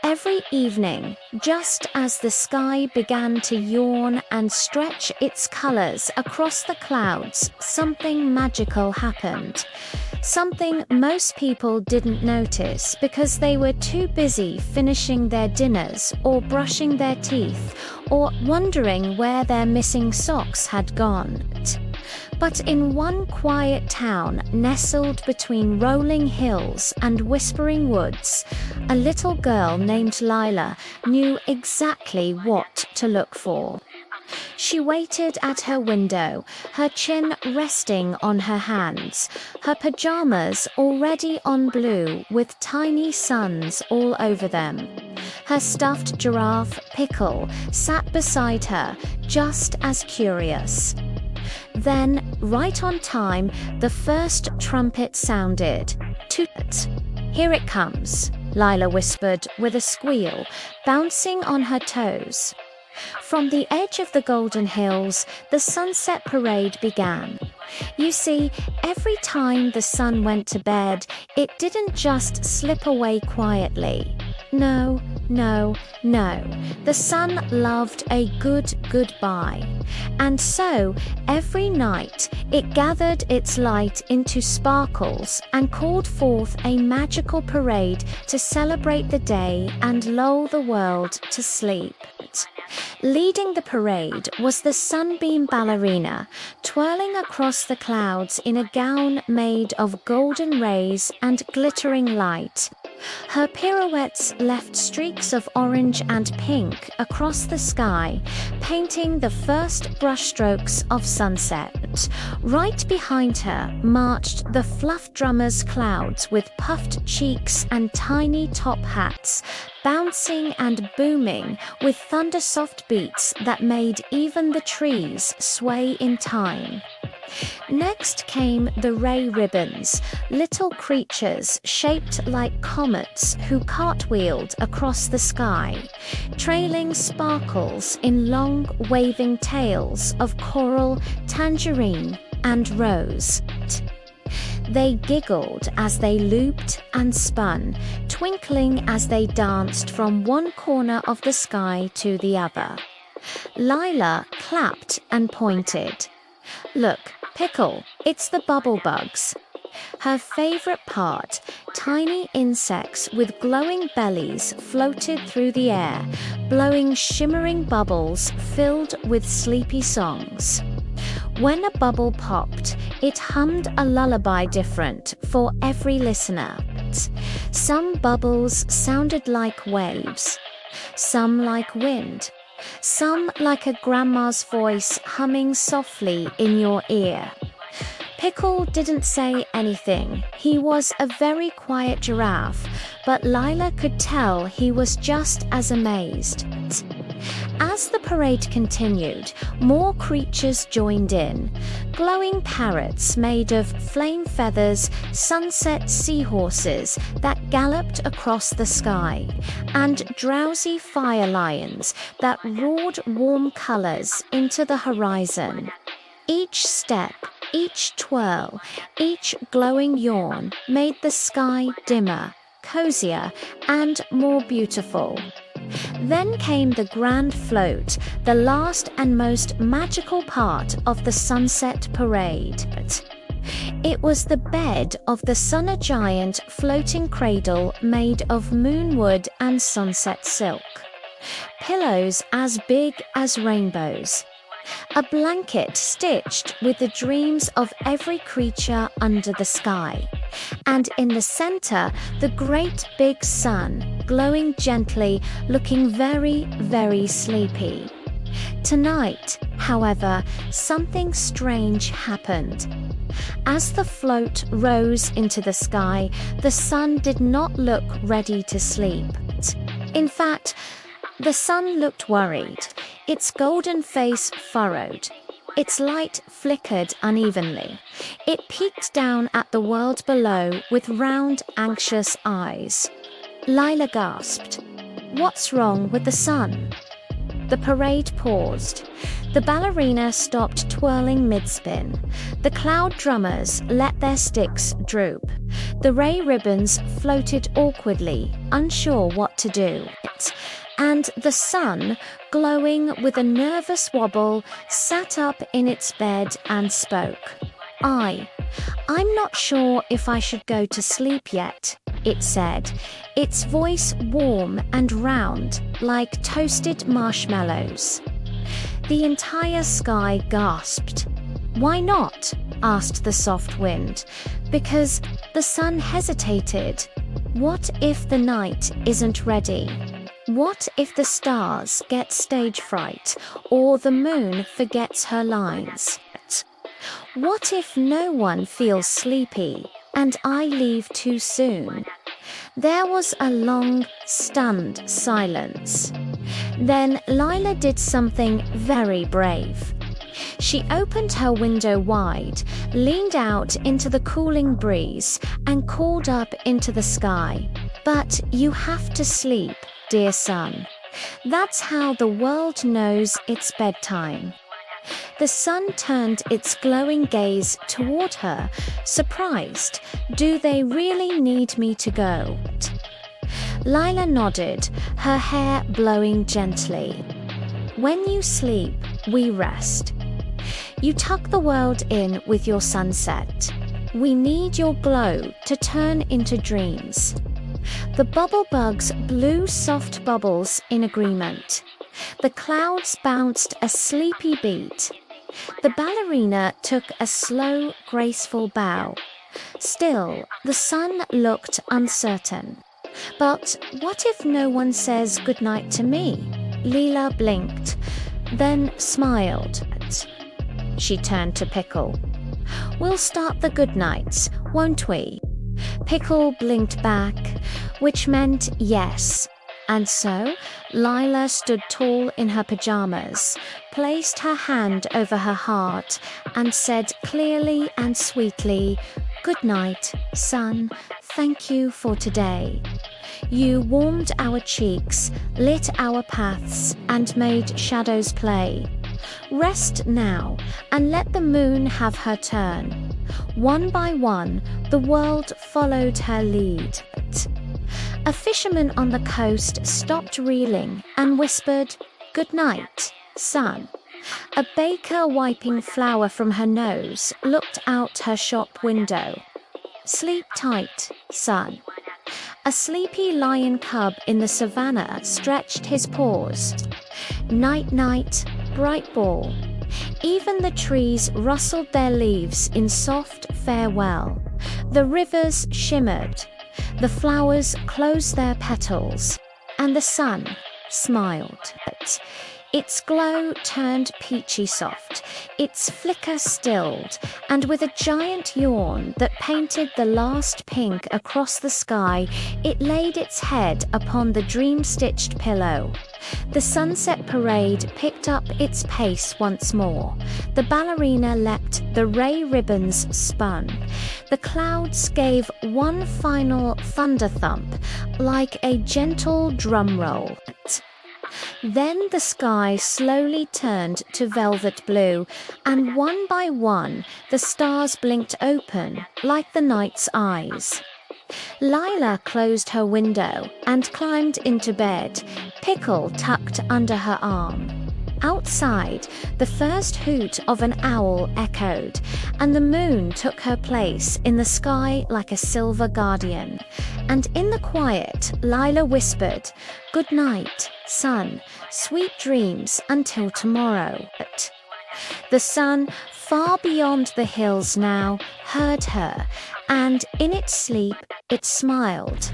Every evening, just as the sky began to yawn and stretch its colors across the clouds, something magical happened. Something most people didn't notice because they were too busy finishing their dinners or brushing their teeth or wondering where their missing socks had gone. But in one quiet town nestled between rolling hills and whispering woods, a little girl named Lila knew exactly what to look for. She waited at her window, her chin resting on her hands, her pajamas already on blue with tiny suns all over them. Her stuffed giraffe, Pickle, sat beside her, just as curious. Then, right on time, the first trumpet sounded. Toot! "Here it comes," Lila whispered with a squeal, bouncing on her toes. From the edge of the Golden Hills, the sunset parade began. You see, every time the sun went to bed, it didn't just slip away quietly. No, no, no. The sun loved a good goodbye. And so, every night, it gathered its light into sparkles and called forth a magical parade to celebrate the day and lull the world to sleep. Leading the parade was the sunbeam ballerina, twirling across the clouds in a gown made of golden rays and glittering light. Her pirouettes left streaks of orange and pink across the sky, painting the first brushstrokes of sunset. Right behind her marched the fluff drummers' clouds with puffed cheeks and tiny top hats, bouncing and booming with thunder-soft beats that made even the trees sway in time. Next came the ray ribbons, little creatures shaped like comets who cartwheeled across the sky, trailing sparkles in long waving tails of coral, tangerine, and rose. They giggled as they looped and spun, twinkling as they danced from one corner of the sky to the other. Lila clapped and pointed. "Look, Pickle, it's the bubble bugs." Her favorite part, tiny insects with glowing bellies floated through the air, blowing shimmering bubbles filled with sleepy songs. When a bubble popped, it hummed a lullaby different for every listener. Some bubbles sounded like waves, some like wind, some like a grandma's voice humming softly in your ear. Pickle didn't say anything. He was a very quiet giraffe, but Lila could tell he was just as amazed. As the parade continued, more creatures joined in. Glowing parrots made of flame feathers, sunset seahorses that galloped across the sky, and drowsy fire lions that roared warm colors into the horizon. Each step, each twirl, each glowing yawn made the sky dimmer, cozier, and more beautiful. Then came the grand float, the last and most magical part of the sunset parade. It was the bed of the Sunna Giant floating cradle made of moonwood and sunset silk. Pillows as big as rainbows. A blanket stitched with the dreams of every creature under the sky. And in the center, the great big sun, glowing gently, looking very, very sleepy. Tonight, however, something strange happened. As the float rose into the sky, the sun did not look ready to sleep. In fact, the sun looked worried, its golden face furrowed. Its light flickered unevenly. It peeked down at the world below with round, anxious eyes. Lila gasped. "What's wrong with the sun?" The parade paused. The ballerina stopped twirling mid-spin. The cloud drummers let their sticks droop. The ray ribbons floated awkwardly, unsure what to do. And the sun, glowing with a nervous wobble, sat up in its bed and spoke. I'm not sure if I should go to sleep yet, it said, its voice warm and round, like toasted marshmallows. The entire sky gasped. Why not? Asked the soft wind. Because the sun hesitated. What if the night isn't ready? What if the stars get stage fright, or the moon forgets her lines? What if no one feels sleepy, and I leave too soon? There was a long, stunned silence. Then Lila did something very brave. She opened her window wide, leaned out into the cooling breeze, and called up into the sky. But you have to sleep, dear sun. That's how the world knows it's bedtime. The sun turned its glowing gaze toward her, surprised. Do they really need me to go? Lila nodded, her hair blowing gently. When you sleep, we rest. You tuck the world in with your sunset. We need your glow to turn into dreams. The bubble bugs blew soft bubbles in agreement. The clouds bounced a sleepy beat. The ballerina took a slow, graceful bow. Still, the sun looked uncertain. But what if no one says goodnight to me? Lila blinked, then smiled. She turned to Pickle. We'll start the goodnights, won't we? Pickle blinked back, which meant yes. And so, Lila stood tall in her pajamas, placed her hand over her heart, and said clearly and sweetly, "Good night, sun. Thank you for today. You warmed our cheeks, lit our paths, and made shadows play. Rest now, and let the moon have her turn." One by one, the world followed her lead. A fisherman on the coast stopped reeling and whispered, "Good night, sun." A baker wiping flour from her nose looked out her shop window. "Sleep tight, sun." A sleepy lion cub in the savannah stretched his paws. "Night, night, bright ball." Even the trees rustled their leaves in soft farewell. The rivers shimmered. The flowers closed their petals, and the sun smiled. Its glow turned peachy soft, its flicker stilled, and with a giant yawn that painted the last pink across the sky, it laid its head upon the dream-stitched pillow. The sunset parade picked up its pace once more. The ballerina leapt, the ray ribbons spun. The clouds gave one final thunder thump, like a gentle drum roll. Then the sky slowly turned to velvet blue, and one by one the stars blinked open, like the night's eyes. Lila closed her window and climbed into bed, Pickle tucked under her arm. Outside, the first hoot of an owl echoed, and the moon took her place in the sky like a silver guardian. And in the quiet, Lila whispered, "Good night, sun, sweet dreams until tomorrow." The sun, far beyond the hills now, heard her, and in its sleep, it smiled.